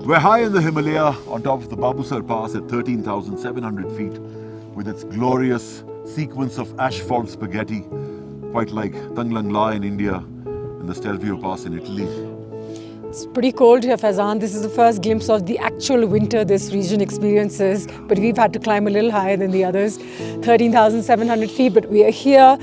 We're high in the Himalaya on top of the Babusar Pass at 13,700 feet with its glorious sequence of asphalt spaghetti, quite like Tanglang La in India and the Stelvio Pass in Italy. It's pretty cold here, Faizan. This is the first glimpse of the actual winter this region experiences, but we've had to climb a little higher than the others, 13,700 feet, but we are here,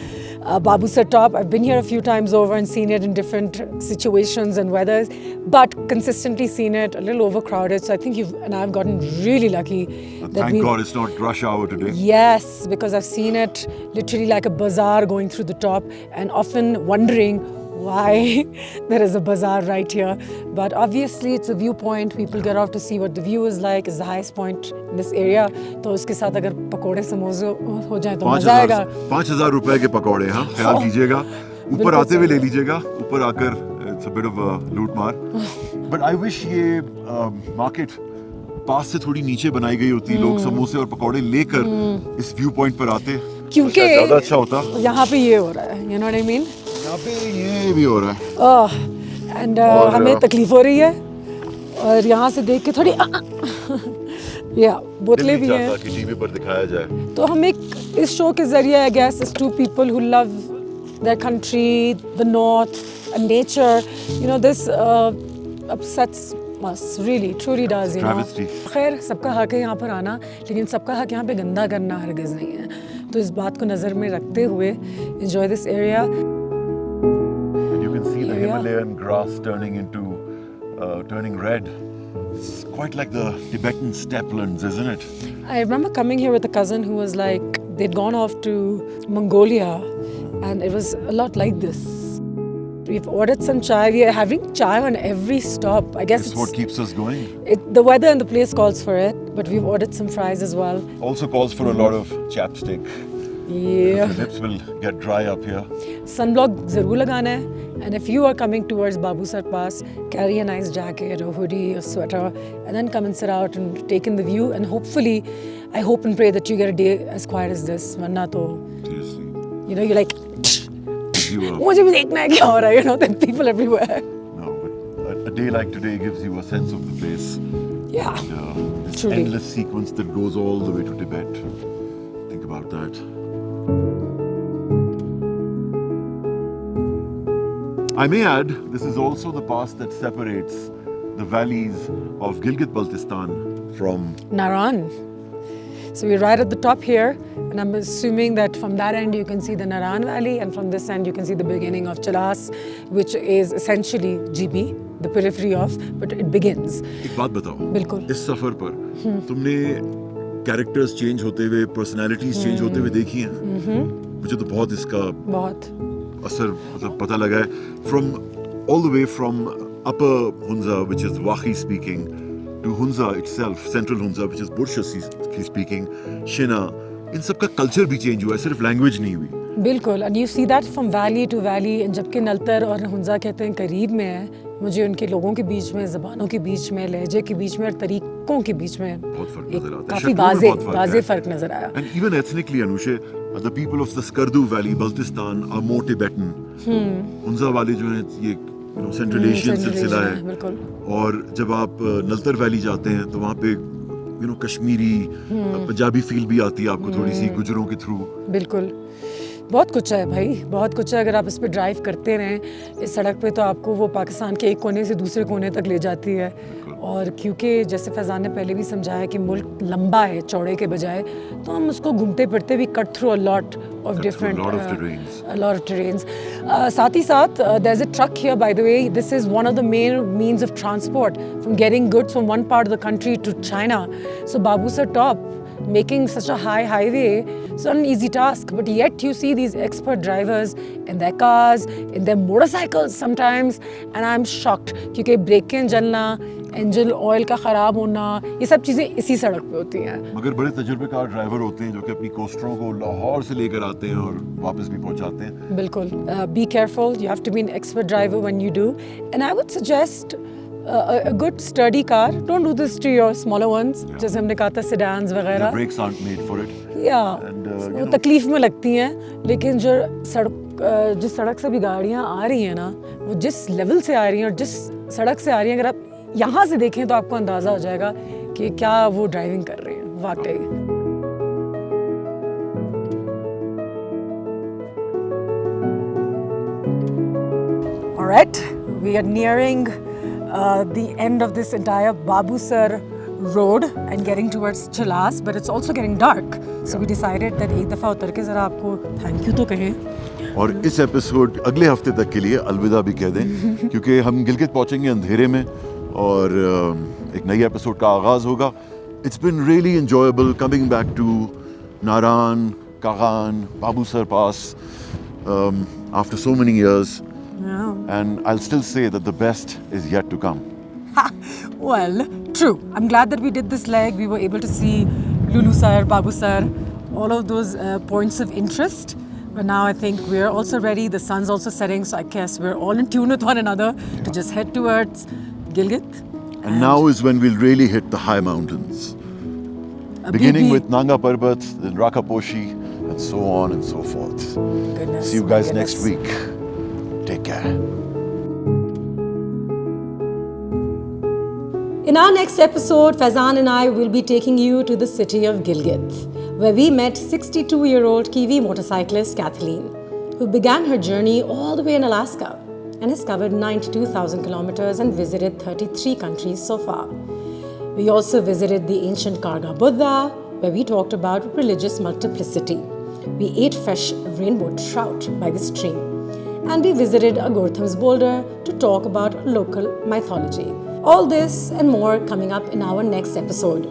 Babusar Top. I've been here a few times over and seen it in different situations and weathers, but consistently seen it a little overcrowded, so I think you and I have gotten really lucky. Thank God it's not rush hour today. Yes, because I've seen it literally like a bazaar going through the top and often wondering why there is a bazaar right here. But obviously it's a viewpoint. People get off to see what the view is like. It's the highest point in this area. तो उसके साथ अगर पकोड़े समोसे हो जाए तो मजा आएगा. 5,000 रुपए के पकोड़े, हाँ, ख्याल कीजिएगा. ऊपर आते हुए ले लीजिएगा. ऊपर आकर it's a bit of a loot मार. But I wish ये market पास से थोड़ी नीचे बनाई गई होती. लोग समोसे और पकोड़े लेकर इस व्यू पॉइंट पर आते. क्योंकि ज़्यादा अच्छा होता. यहाँ पे ये हो रहा है. You know what I mean? यहाँ पे ये भी हो रहा है. एंड हमें तकलीफ हो रही है और यहाँ से देख के थोड़ी या बोतलें भी हैं कि टीवी पर दिखाया जाए. तो हम एक इस शो के जरिए I guess is to people who love their country, the north and nature, you know this upsets us really truly does, you know. खैर सबका हक है यहाँ पर आना, लेकिन सबका हक यहाँ पे गंदा करना हरगिज़ नहीं है. तो इस बात को नज़र में रखते हुए enjoy this area. You can see the Himalayan grass turning red. It's quite like the Tibetan steppelands, isn't it? I remember coming here with a cousin who was like, they'd gone off to Mongolia and it was a lot like this. We've ordered some chai. We are having chai on every stop. I guess it's what keeps us going. The weather and the place calls for it, but we've ordered some fries as well. Also calls for a lot of chapstick. Yeah. The lips will get dry up here. Sunblock ज़रूर लगाना है. And if you are coming towards Babusar Pass, carry a nice jacket or hoodie or sweater, and then come and sit out and take in the view. And hopefully, I hope and pray that you get a day as quiet as this. वरना तो, seriously, you know, you're like, मुझे भी देखना है क्या हो रहा है, you know, there are people everywhere. No, but a day like today gives you a sense of the place. Yeah, and, this truly. endless sequence that goes all the way to Tibet. Think about that. I may add, this is also the pass that separates the valleys of Gilgit-Baltistan from Naran. So we're right at the top here, and I'm assuming that from that end you can see the Naran Valley, and from this end you can see the beginning of Chalas, which is essentially GB, the periphery of, but it begins. एक बात बताओ. बिल्कुल. इस सफर पर तुमने characters change होते हुए, personalities change होते हुए देखी हैं? मुझे तो बहुत इसका असर मतलब पता लगा है. From all the way from Upper Hunza, which is Wakhi speaking, to Hunza itself, Central Hunza, which is Bursa speaking, Shina, इन सब का कल्चर भी चेंज हुआ है, सिर्फ लैंग्वेज नहीं हुई. बिल्कुल. And you see that from valley to valley, जबकि नलतर और हुंजा कहते हैं करीब में है, मुझे उनके लोगों के बीच में, ज़बानों के बीच में, लहजे के बीच में और तरीकों के बीच में बहुत फर्क नजर आता है. काफी वाज़े फर्क नजर आया. And even ethnically, Anushe, the people of the Skardu Valley, Baltistan, are more Tibetan. Hunza वाले जो हैं ये सेंट्रल एशियन सिलसिला है. और जब आप नलतर वैली जाते हैं तो वहाँ पे कश्मीरी, पंजाबी फील भी आती है आपको थोड़ी सी गुजरों के थ्रू. बिल्कुल. बहुत कुछ है भाई, बहुत कुछ है. अगर आप इस पे ड्राइव करते रहें इस सड़क पे तो आपको वो पाकिस्तान के एक कोने से दूसरे कोने तक ले जाती है. और क्योंकि जैसे फैज़ान ने पहले भी समझाया कि मुल्क लंबा है चौड़े के बजाय, तो हम उसको घूमते फिरते भी cut through a lot of different a lot of terrains. साथ ही साथ there's a truck here, by the way. This is one of the main means of transport from getting goods from one part of the country to China. So Babusar Top, making such a high highway, it's not an easy task, but yet you see these expert drivers in their cars, in their motorcycles sometimes, and I'm shocked क्योंकि break के जलना, engine oil का ख़राब होना, ये सब चीज़ें इसी सड़क पे होती हैं. मगर बड़े तजुर्बेकार ड्राइवर होते हैं जो कि अपनी कोस्टरों को लाहौर से लेकर आते हैं और वापस भी पहुंचाते हैं. बिल्कुल. Be careful. You have to be an expert driver when you do, and I would suggest a good sturdy car. Don't do this to your smaller ones. जैसे हमने कहा था sedans वगैरह. The brakes aren't made for it. Yeah. And वो तकलीफ में लगती हैं, लेकिन जिस सड़क से भी गाड़ियाँ आ रही हैं ना, वो जिस लेवल से आ रही हैं और जिस सड़क से आ रही हैं, अगर आप यहाँ से देखें तो आपको अंदाज़ा हो जाएगा कि क्या वो ड्राइविंग कर रहे हैं वाकई. All right, we are nearing the end of this entire Babusar road and getting towards Chilas, but it's also getting dark. So we decided that एक दफ़ा उतर के ज़रा आपको thank you तो कहें. और इस एपिसोड अगले हफ्ते तक के लिए अलविदा भी कह दें क्योंकि हम गिलगित पहुंचेंगे अंधेरे में और एक नई एपिसोड का आगाज होगा. It's been really enjoyable coming back to Naran, Kaghan, Babusar pass after so many years. And I'll still say that the best is yet to come. Well, true. I'm glad that we did this leg. We were able to see Lulu Sir, Babu Sir, all of those points of interest. But now I think we're also ready. The sun's also setting, so I guess we're all in tune with one another to just head towards Gilgit. And now is when we'll really hit the high mountains. Beginning with Nanga Parbat, then Rakaposhi, and so on and so forth. Goodness. See you guys next week. Take care. In our next episode, Faizan and I will be taking you to the city of Gilgit, where we met 62-year-old Kiwi motorcyclist Kathleen, who began her journey all the way in Alaska and has covered 92,000 kilometers and visited 33 countries so far. We also visited the ancient Karga Buddha, where we talked about religious multiplicity. We ate fresh rainbow trout by the stream. And we visited a Gortham's boulder to talk about local mythology. All this and more coming up in our next episode.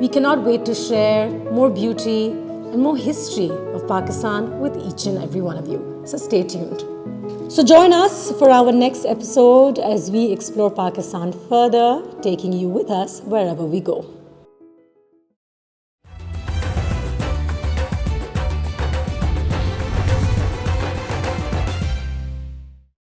We cannot wait to share more beauty and more history of Pakistan with each and every one of you. So stay tuned. So join us for our next episode as we explore Pakistan further, taking you with us wherever we go.